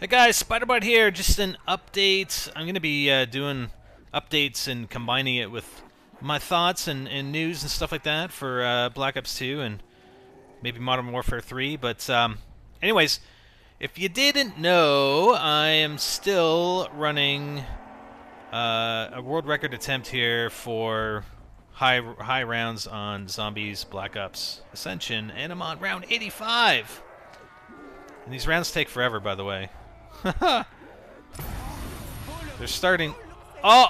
Hey guys, Spiderbot here. Just an update. I'm going to be doing updates and combining it with my thoughts and news and stuff like that for Black Ops 2 and maybe Modern Warfare 3. But anyways, if you didn't know, I am still running a world record attempt here for high rounds on Zombies Black Ops Ascension, and I'm on round 85. And these rounds take forever, by the way. They're starting... Oh!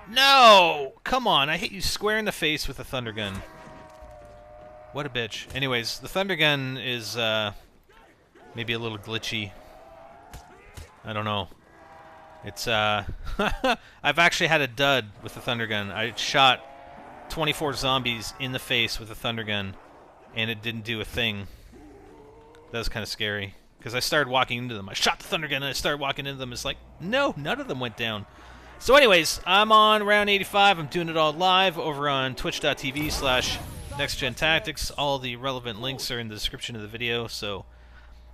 No! Come on, I hit you square in the face with a thunder gun. What a bitch. Anyways, the thunder gun is maybe a little glitchy. I don't know. It's I've actually had a dud with the thunder gun. I shot 24 zombies in the face with a thunder gun, and it didn't do a thing. That was kind of scary. Because I started walking into them. I shot the thunder gun and I started walking into them. It's like, no, none of them went down. So anyways, I'm on round 85. I'm doing it all live over on twitch.tv/NextGenTactics. All the relevant links are in the description of the video, so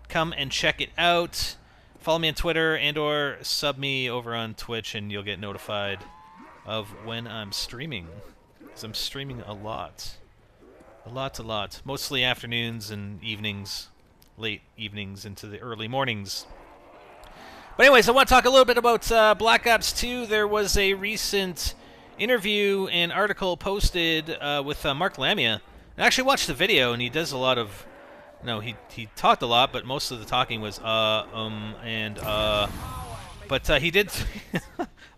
come and check it out. Follow me on Twitter and or sub me over on Twitch and you'll get notified of when I'm streaming. Because I'm streaming a lot. A lot. Mostly afternoons and evenings. Late evenings into the early mornings. But anyways, I want to talk a little bit about Black Ops 2. There was a recent interview and article posted with Mark Lamia. I actually watched the video, and he does a lot of... No, he talked a lot, but most of the talking was But he did...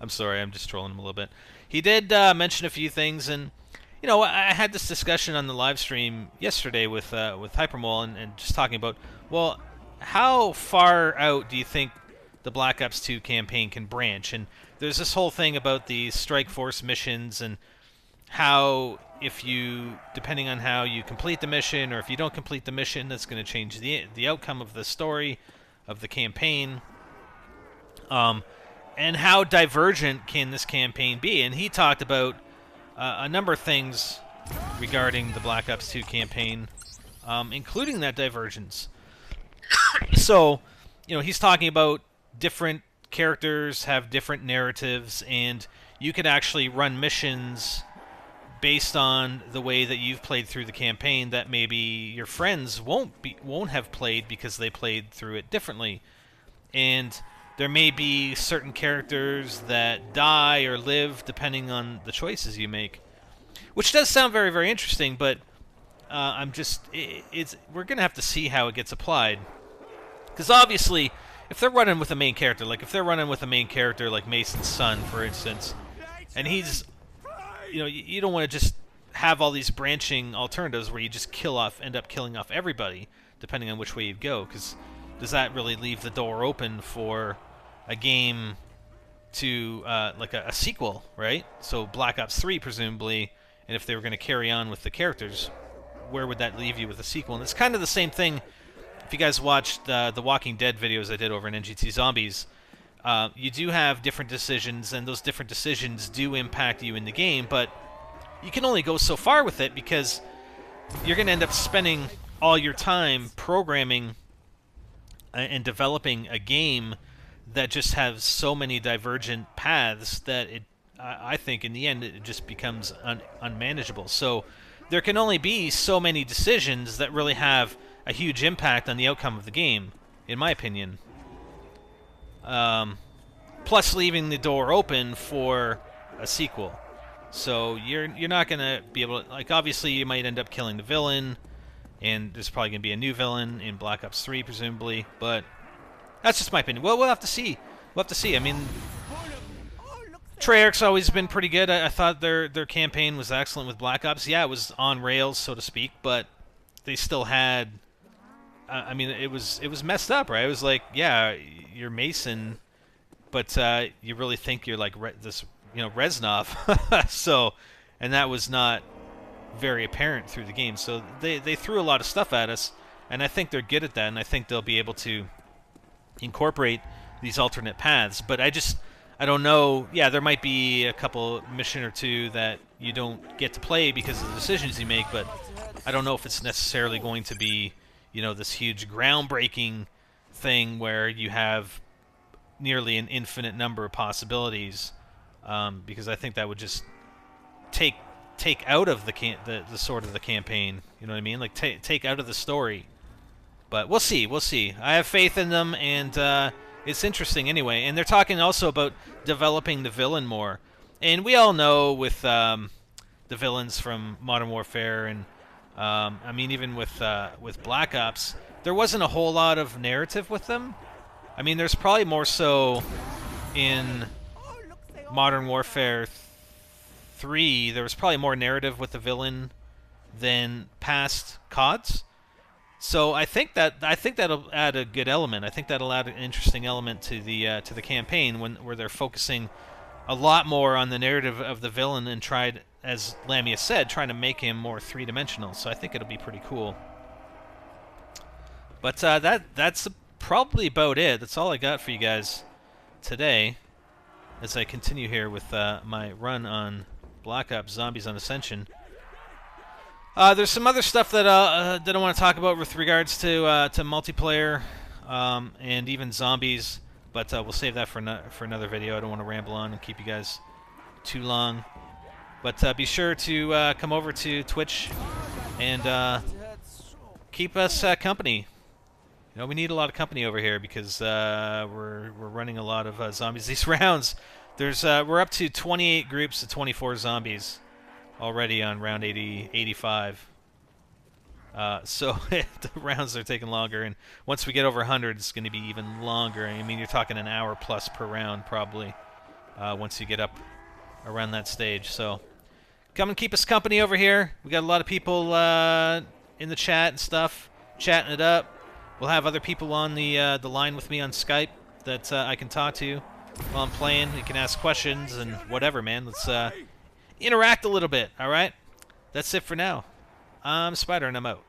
I'm sorry, I'm just trolling him a little bit. He did mention a few things, and... You know, I had this discussion on the live stream yesterday with Hypermole and just talking about, well, how far out do you think the Black Ops 2 campaign can branch? And there's this whole thing about the Strike Force missions and how if you, depending on how you complete the mission or if you don't complete the mission, that's going to change the outcome of the story of the campaign. And how divergent can this campaign be? And he talked about a number of things regarding the Black Ops 2 campaign, including that divergence. So, you know, he's talking about different characters have different narratives, and you could actually run missions based on the way that you've played through the campaign that maybe your friends won't have played because they played through it differently. And there may be certain characters that die or live depending on the choices you make, which does sound very, very interesting. But we're gonna have to see how it gets applied, because obviously, if they're running with a main character, like Mason's son, for instance, and he's, you know, you don't want to just have all these branching alternatives where you just end up killing off everybody, depending on which way you go, because does that really leave the door open for a game to, like a sequel, right? So Black Ops 3, presumably, and if they were going to carry on with the characters, where would that leave you with a sequel? And it's kind of the same thing, if you guys watched the Walking Dead videos I did over in NGT Zombies, you do have different decisions, and those different decisions do impact you in the game, but you can only go so far with it, because you're going to end up spending all your time programming and developing a game that just has so many divergent paths that I think in the end it just becomes unmanageable. So there can only be so many decisions that really have a huge impact on the outcome of the game, in my opinion. Plus leaving the door open for a sequel. So you're not going to be able to, like, obviously you might end up killing the villain, and there's probably going to be a new villain in Black Ops 3, presumably, but that's just my opinion. Well, we'll have to see. We'll have to see. I mean, Treyarch's always been pretty good. I thought their campaign was excellent with Black Ops. Yeah, it was on rails, so to speak, but they still had... I mean, it was messed up, right? It was like, yeah, you're Mason, but you really think you're like this, you know, Reznov. So, and that was not very apparent through the game. So they threw a lot of stuff at us, and I think they're good at that, and I think they'll be able to incorporate these alternate paths. But I don't know. Yeah, there might be a couple mission or two that you don't get to play because of the decisions you make, but I don't know if it's necessarily going to be, you know, this huge groundbreaking thing where you have nearly an infinite number of possibilities, because I think that would just take out of the sort of the campaign. You know what I mean? Like take out of the story. But we'll see. We'll see. I have faith in them, and it's interesting anyway. And they're talking also about developing the villain more. And we all know with the villains from Modern Warfare, and I mean even with Black Ops, there wasn't a whole lot of narrative with them. I mean, there's probably more so in Modern Warfare 3. There was probably more narrative with the villain than past CODs. So I think that'll add a good element. I think that'll add an interesting element to the campaign where they're focusing a lot more on the narrative of the villain and tried, as Lamia said, trying to make him more three-dimensional. So I think it'll be pretty cool. But that's probably about it. That's all I got for you guys today, as I continue here with my run on Black Ops Zombies on Ascension. There's some other stuff that I want to talk about with regards to multiplayer and even zombies, but we'll save that for another video. I don't want to ramble on and keep you guys too long. But be sure to come over to Twitch and keep us company. You know, we need a lot of company over here because we're running a lot of zombies these rounds. We're up to 28 groups of 24 zombies already on round 85. So the rounds are taking longer, and once we get over 100, it's going to be even longer. I mean, you're talking an hour plus per round probably once you get up around that stage. So come and keep us company over here. We got a lot of people in the chat and stuff, chatting it up. We'll have other people on the line with me on Skype that I can talk to while I'm playing. You can ask questions and whatever, man. Let's interact a little bit, all right? That's it for now. I'm Spider, and I'm out.